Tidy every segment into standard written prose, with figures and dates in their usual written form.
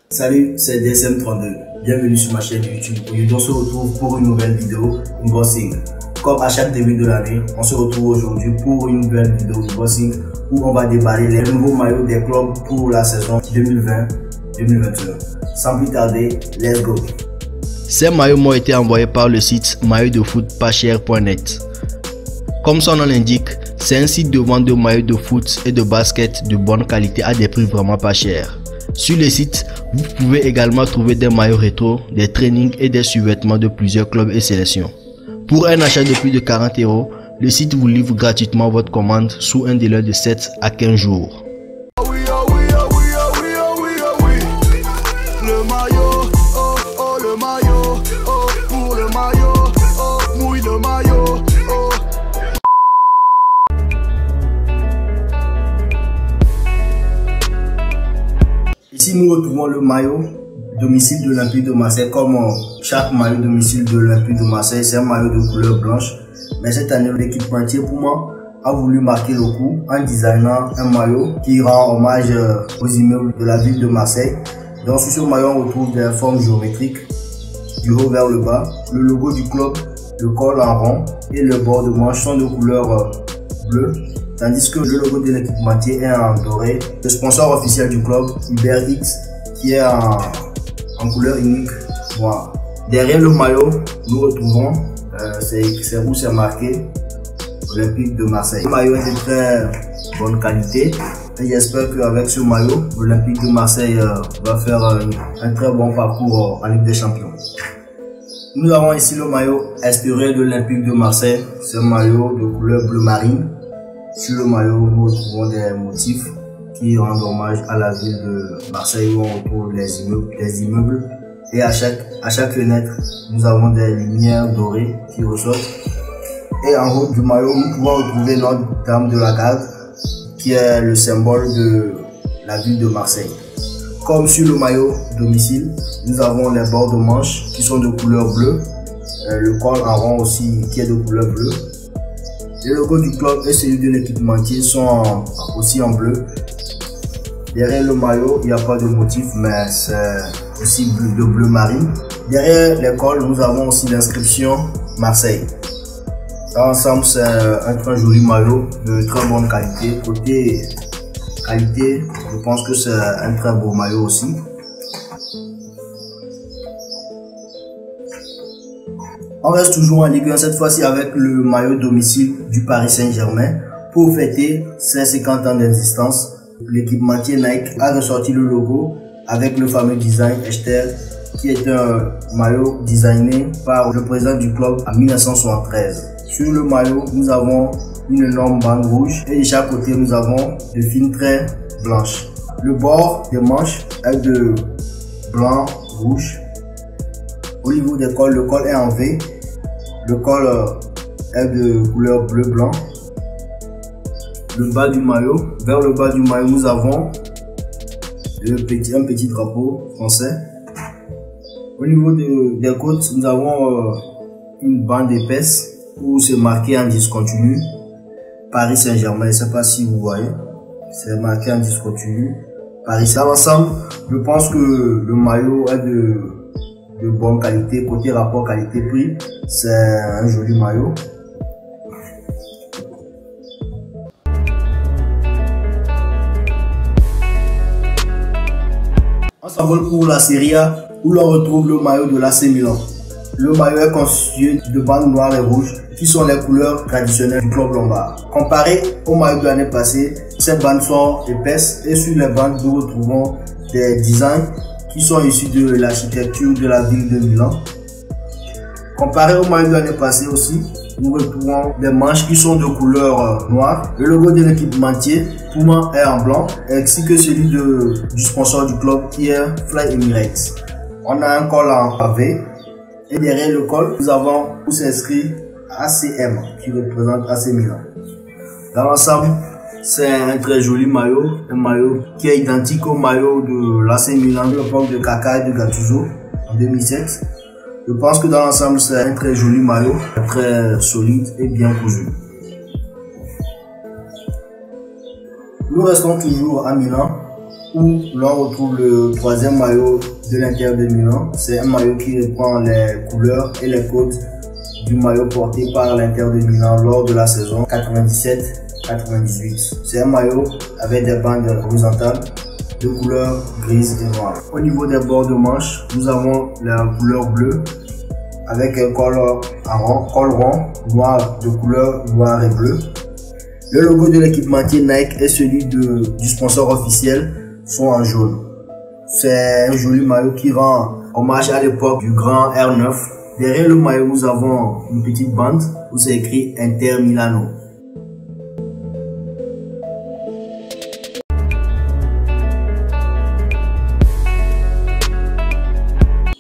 Salut, c'est DSM32. Bienvenue sur ma chaîne YouTube. Aujourd'hui, on se retrouve pour une nouvelle vidéo unboxing. Comme à chaque début de l'année, on se retrouve aujourd'hui pour une nouvelle vidéo unboxing où on va déballer les nouveaux maillots des clubs pour la saison 2020-2021. Sans plus tarder, let's go. Ces maillots m'ont été envoyés par le site maillotsdefootpascher.net. Comme son nom l'indique, c'est un site de vente de maillots de foot et de basket de bonne qualité à des prix vraiment pas chers. Sur le site, vous pouvez également trouver des maillots rétro, des trainings et des sous-vêtements de plusieurs clubs et sélections. Pour un achat de plus de 40 €, le site vous livre gratuitement votre commande sous un délai de 7 à 15 jours. Le maillot, oh oh le maillot, oh pour le maillot, oh mouille le maillot, oh. Ici, nous retrouvons le maillot domicile de l'Olympique de Marseille. Comme chaque maillot domicile de l'Olympique de Marseille, c'est un maillot de couleur blanche. Mais cette année, l'équipementier Puma a voulu marquer le coup en designant un maillot qui rend hommage aux immeubles de la ville de Marseille. Donc sur ce maillot, on retrouve des formes géométriques du haut vers le bas, le logo du club, le col en rond et le bord de manche sont de couleur bleue, tandis que le logo de l'équipementier est en doré. Le sponsor officiel du club, UberX, qui est en couleur unique noire. Derrière le maillot, nous retrouvons, c'est où c'est marqué Olympique de Marseille. Le maillot est de très bonne qualité et j'espère qu'avec ce maillot, l'Olympique de Marseille va faire un très bon parcours en Ligue des Champions. Nous avons ici le maillot inspiré de l'Olympique de Marseille. C'est un maillot de couleur bleu marine. Sur le maillot, nous retrouvons des motifs qui rendent hommage à la ville de Marseille où on retrouve les immeubles. Et à chaque fenêtre, nous avons des lumières dorées qui ressortent. Et en haut du maillot, nous pouvons retrouver Notre-Dame de la Garde, qui est le symbole de la ville de Marseille. Comme sur le maillot domicile, nous avons les bords de manche qui sont de couleur bleue, le col en rond aussi qui est de couleur bleue. Le logo du club et celui de l'équipementier sont aussi en bleu. Derrière le maillot, il n'y a pas de motif, mais c'est aussi de bleu marine. Derrière les cols, nous avons aussi l'inscription Marseille. Dans l'ensemble, c'est un très joli maillot de très bonne qualité. Côté qualité, je pense que c'est un très beau maillot aussi. On reste toujours en Ligue 1, cette fois-ci avec le maillot domicile du Paris Saint-Germain. Pour fêter ses 50 ans d'existence, l'équipementier Nike a ressorti le logo avec le fameux design Esther, qui est un maillot designé par le président du club en 1973. Sur le maillot, nous avons une énorme bande rouge et de chaque côté, nous avons de fines traits blanches. Le bord des manches est de blanc rouge. Au niveau des cols, le col est en V. Le col est de couleur bleu-blanc. Le bas du maillot, vers le bas du maillot, nous avons un petit drapeau français. Au niveau des côtes, nous avons une bande épaisse où c'est marqué en discontinu Paris Saint-Germain. Je ne sais pas si vous voyez, c'est marqué en discontinu Paris. Dans l'ensemble, je pense que le maillot est de bonne qualité. Côté rapport qualité-prix, c'est un joli maillot. On s'envole pour la Serie A où l'on retrouve le maillot de l'AC Milan. Le maillot est constitué de bandes noires et rouges qui sont les couleurs traditionnelles du club lombard. Comparé au maillot de l'année passée, ces bandes sont épaisses et sur les bandes nous retrouvons des designs qui sont issus de l'architecture de la ville de Milan. Comparé au maillot de l'année passée aussi, nous retrouvons des manches qui sont de couleur noire. Le logo de l'équipementier Puma est en blanc, ainsi que celui du sponsor du club qui est Fly Emirates. On a un col en pavé et derrière le col, nous avons où s'inscrit ACM qui représente AC Milan. Dans l'ensemble, c'est un très joli maillot, un maillot qui est identique au maillot de l'AC Milan de l'époque de Kaka et de Gattuso en 2007. Je pense que dans l'ensemble, c'est un très joli maillot, très solide et bien cousu. Nous restons toujours à Milan, où l'on retrouve le troisième maillot de l'Inter de Milan. C'est un maillot qui reprend les couleurs et les codes du maillot porté par l'Inter de Milan lors de la saison 97-98. C'est un maillot avec des bandes horizontales de couleur grise et noire. Au niveau des bords de manche, nous avons la couleur bleue avec un col rond noir de couleur noire et bleue. Le logo de l'équipementier Nike et celui du sponsor officiel sont en jaune. C'est un joli maillot qui rend hommage à l'époque du grand R9. Derrière le maillot, nous avons une petite bande où c'est écrit Inter Milano.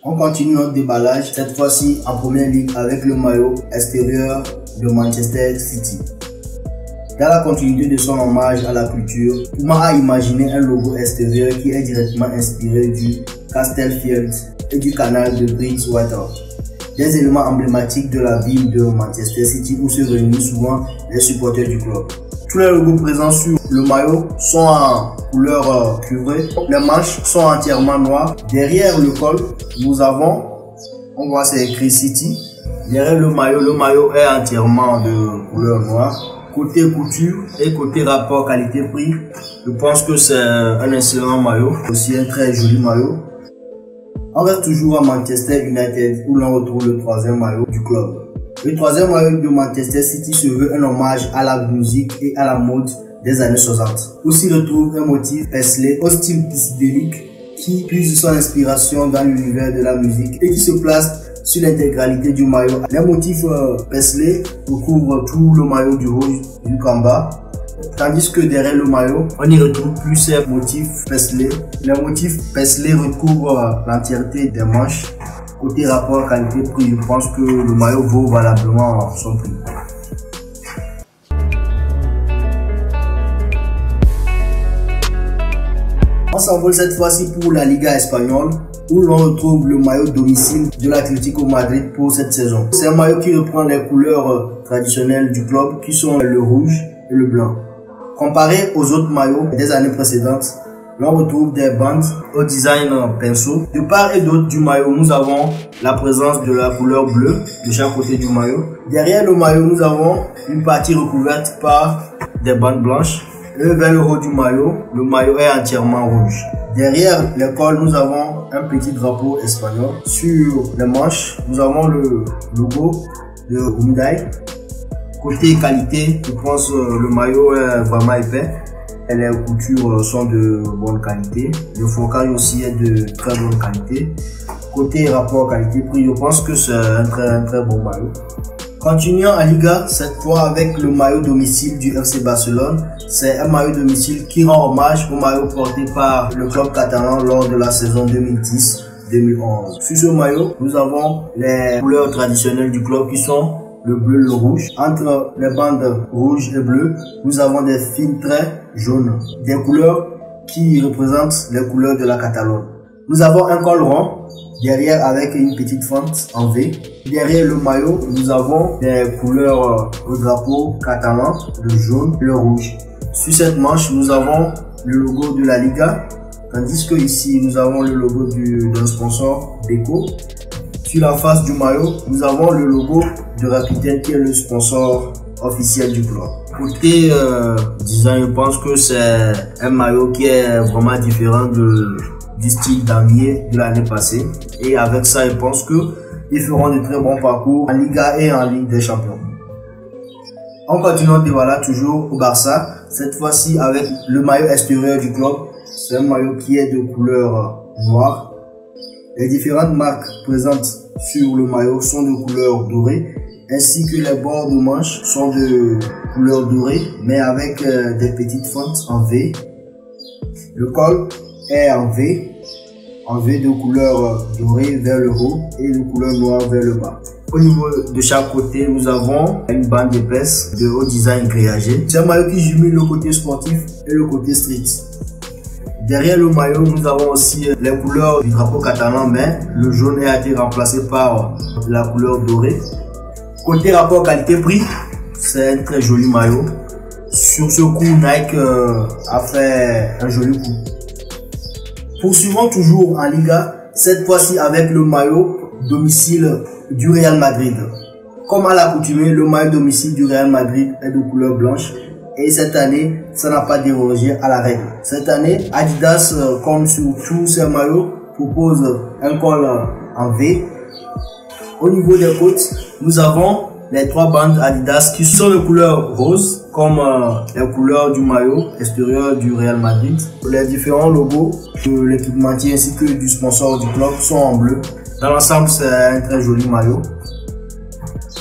On continue notre déballage, cette fois-ci en première ligue avec le maillot extérieur de Manchester City. Dans la continuité de son hommage à la culture, Puma a imaginé un logo extérieur qui est directement inspiré du Castlefield et du canal de Bridgewater, des éléments emblématiques de la ville de Manchester City où se réunissent souvent les supporters du club. Tous les logos présents sur le maillot sont en couleur cuivrée. Les manches sont entièrement noires. Derrière le col, nous avons, on voit c'est écrit City. Derrière le maillot est entièrement de couleur noire. Côté couture et côté rapport qualité-prix, je pense que c'est un excellent maillot, aussi un très joli maillot. On reste toujours à Manchester United où l'on retrouve le troisième maillot du club. Le troisième maillot de Manchester City se veut un hommage à la musique et à la mode des années 60. Où s'y retrouve un motif Paisley au style psychédélique qui puise son inspiration dans l'univers de la musique et qui se place sur l'intégralité du maillot. Les motifs Paisley recouvrent tout le maillot du rouge du combat, tandis que derrière le maillot, on n'y retrouve plus ces motifs Paisley. Les motifs Paisley recouvrent l'entièreté des manches. Côté rapport qualité-prix, je pense que le maillot vaut valablement son prix. On s'envole cette fois-ci pour la Liga espagnole où l'on retrouve le maillot domicile de l'Atlético Madrid pour cette saison. C'est un maillot qui reprend les couleurs traditionnelles du club qui sont le rouge et le blanc. Comparé aux autres maillots des années précédentes, l'on retrouve des bandes au design pinceau. De part et d'autre du maillot, nous avons la présence de la couleur bleue de chaque côté du maillot. Derrière le maillot, nous avons une partie recouverte par des bandes blanches. Et vers le haut du maillot, le maillot est entièrement rouge. Derrière les cols, nous avons un petit drapeau espagnol. Sur les manches, nous avons le logo de Hyundai. Côté qualité, je pense que le maillot est vraiment épais. Et les coutures sont de bonne qualité. Le flocage aussi est de très bonne qualité. Côté rapport qualité-prix, je pense que c'est un très bon maillot. Continuons en Liga, cette fois avec le maillot domicile du FC Barcelone. C'est un maillot domicile qui rend hommage au maillot porté par le club catalan lors de la saison 2010-2011. Sur ce maillot, nous avons les couleurs traditionnelles du club qui sont le bleu et le rouge. Entre les bandes rouges et bleues, nous avons des fines traits jaunes, des couleurs qui représentent les couleurs de la Catalogne. Nous avons un col rond derrière avec une petite fente en V. Derrière le maillot, nous avons des couleurs au drapeau catalan, le jaune et le rouge. Sur cette manche, nous avons le logo de la Liga, tandis que ici, nous avons le logo d'un sponsor Beko. Sur la face du maillot, nous avons le logo de Rakuten qui est le sponsor officiel du club. Côté design, je pense que c'est un maillot qui est vraiment différent du style damier de l'année passée. Et avec ça, je pense qu'ils feront de très bons parcours en Liga et en Ligue des Champions. On continue notre débat toujours au Barça, cette fois-ci avec le maillot extérieur du club. C'est un maillot qui est de couleur noire. Les différentes marques présentes sur le maillot sont de couleur dorée, ainsi que les bords de manche sont de couleur dorée, mais avec des petites fentes en V. Le col est en V de couleur dorée vers le haut et de couleur noire vers le bas. Au niveau de chaque côté, nous avons une bande épaisse de haut design grillagé. C'est un maillot qui jumelle le côté sportif et le côté street. Derrière le maillot, nous avons aussi les couleurs du drapeau catalan, mais le jaune a été remplacé par la couleur dorée. Côté rapport qualité-prix, c'est un très joli maillot. Sur ce coup, Nike a fait un joli coup. Poursuivons toujours en Liga, cette fois-ci avec le maillot domicile du Real Madrid. Comme à l'accoutumée, le maillot domicile du Real Madrid est de couleur blanche et cette année, ça n'a pas dérogé à la règle. Cette année, Adidas, comme sur tous ses maillots, propose un col en V. Au niveau des côtes, nous avons les 3 bandes Adidas qui sont de couleur rose, comme les couleurs du maillot extérieur du Real Madrid. Les différents logos de l'équipementier ainsi que du sponsor du club sont en bleu. Dans l'ensemble, c'est un très joli maillot.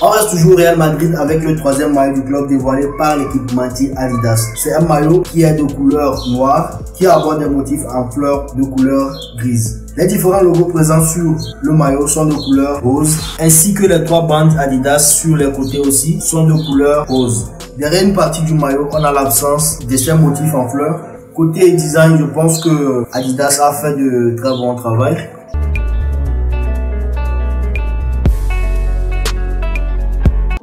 On reste toujours Real Madrid avec le 3e maillot du club dévoilé par l'équipementier Adidas. C'est un maillot qui est de couleur noire, qui aborde des motifs en fleurs de couleur grise. Les différents logos présents sur le maillot sont de couleur rose, ainsi que les 3 bandes Adidas sur les côtés aussi sont de couleur rose. Derrière une partie du maillot, on a l'absence de ces motifs en fleurs. Côté design, je pense que Adidas a fait de très bon travail.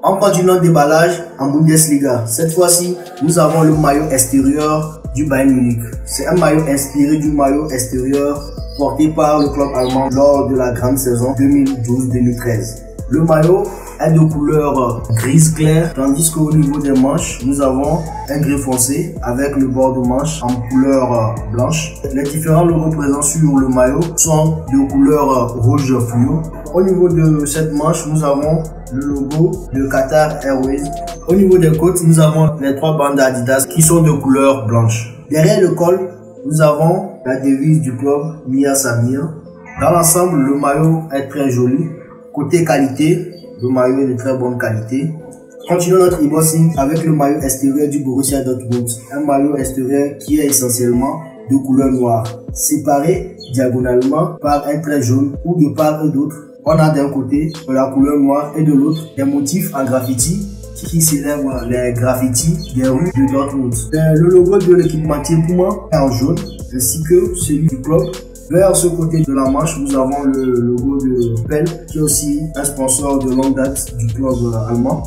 En continuant le déballage en Bundesliga, cette fois-ci, nous avons le maillot extérieur du Bayern Munich. C'est un maillot inspiré du maillot extérieur porté par le club allemand lors de la grande saison 2012-2013. Le maillot est de couleur grise claire, tandis qu'au niveau des manches, nous avons un gris foncé avec le bord de manche en couleur blanche. Les différents logos présents sur le maillot sont de couleur rouge fluo. Au niveau de cette manche, nous avons le logo de Qatar Airways. Au niveau des côtes, nous avons les 3 bandes Adidas qui sont de couleur blanche. Derrière le col, nous avons la devise du club Mia Samir. Dans l'ensemble, le maillot est très joli. Côté qualité, le maillot est de très bonne qualité. Continuons notre e-bossing avec le maillot extérieur du Borussia Dortmund. Un maillot extérieur qui est essentiellement de couleur noire, séparé diagonalement par un trait jaune ou de part et d'autre. On a d'un côté la couleur noire et de l'autre des motifs en graffiti qui célèbrent les graffitis des rues de Dortmund. Le logo de l'équipementier Puma est en jaune ainsi que celui du club. Vers ce côté de la manche, nous avons le logo de Pell qui est aussi un sponsor de longue date du club allemand.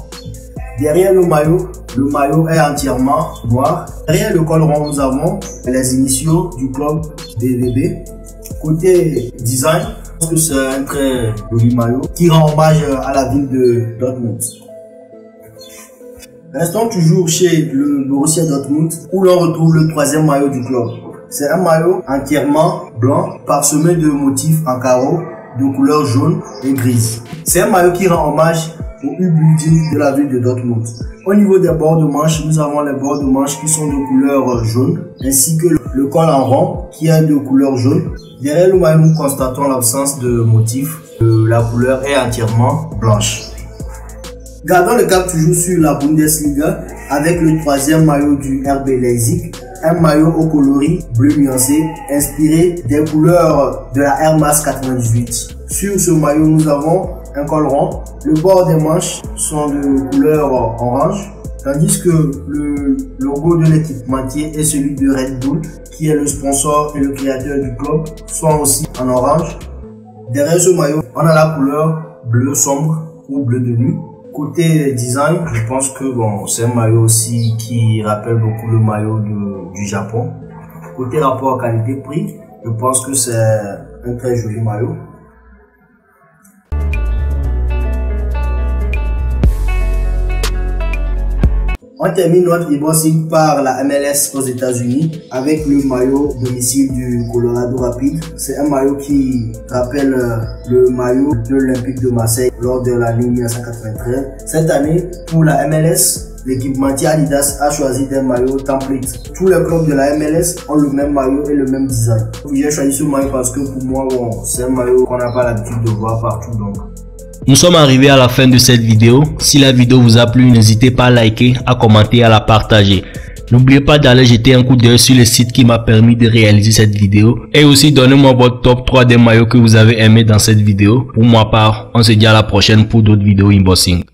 Derrière le maillot est entièrement noir. Derrière le col rond, nous avons les initiaux du club BVB. Côté design, je pense que c'est un très joli maillot qui rend hommage à la ville de Dortmund. Restons toujours chez le Borussia Dortmund où l'on retrouve le 3e maillot du club. C'est un maillot entièrement blanc parsemé de motifs en carreaux de couleur jaune et grise. C'est un maillot qui rend hommage au U-Building de la ville de Dortmund. Au niveau des bords de manche, nous avons les bords de manche qui sont de couleur jaune ainsi que le col en rond qui est de couleur jaune. Derrière le maillot, nous constatons l'absence de motifs. La couleur est entièrement blanche. Gardons le cap toujours sur la Bundesliga avec le 3e maillot du RB Leipzig. Un maillot au coloris bleu nuancé inspiré des couleurs de la Air Max 98. Sur ce maillot, nous avons un col rond. Le bord des manches sont de couleur orange, tandis que le logo de l'équipementier et celui de Red Bull, qui est le sponsor et le créateur du club, sont aussi en orange. Derrière ce maillot, on a la couleur bleu sombre ou bleu de nuit. Côté design, je pense que c'est un maillot aussi qui rappelle beaucoup le maillot du Japon. Côté rapport qualité-prix, je pense que c'est un très joli maillot. On termine notre e-bossing par la MLS aux États-Unis avec le maillot domicile du Colorado Rapids. C'est un maillot qui rappelle le maillot de l'Olympique de Marseille lors de l'année 1993. Cette année, pour la MLS, l'équipementier Adidas a choisi des maillots templates. Tous les clubs de la MLS ont le même maillot et le même design. J'ai choisi ce maillot parce que pour moi, c'est un maillot qu'on n'a pas l'habitude de voir partout. Donc. Nous sommes arrivés à la fin de cette vidéo. Si la vidéo vous a plu, n'hésitez pas à liker, à commenter et à la partager. N'oubliez pas d'aller jeter un coup d'œil sur le site qui m'a permis de réaliser cette vidéo. Et aussi donnez-moi votre top 3 des maillots que vous avez aimé dans cette vidéo. Pour ma part, on se dit à la prochaine pour d'autres vidéos unboxing.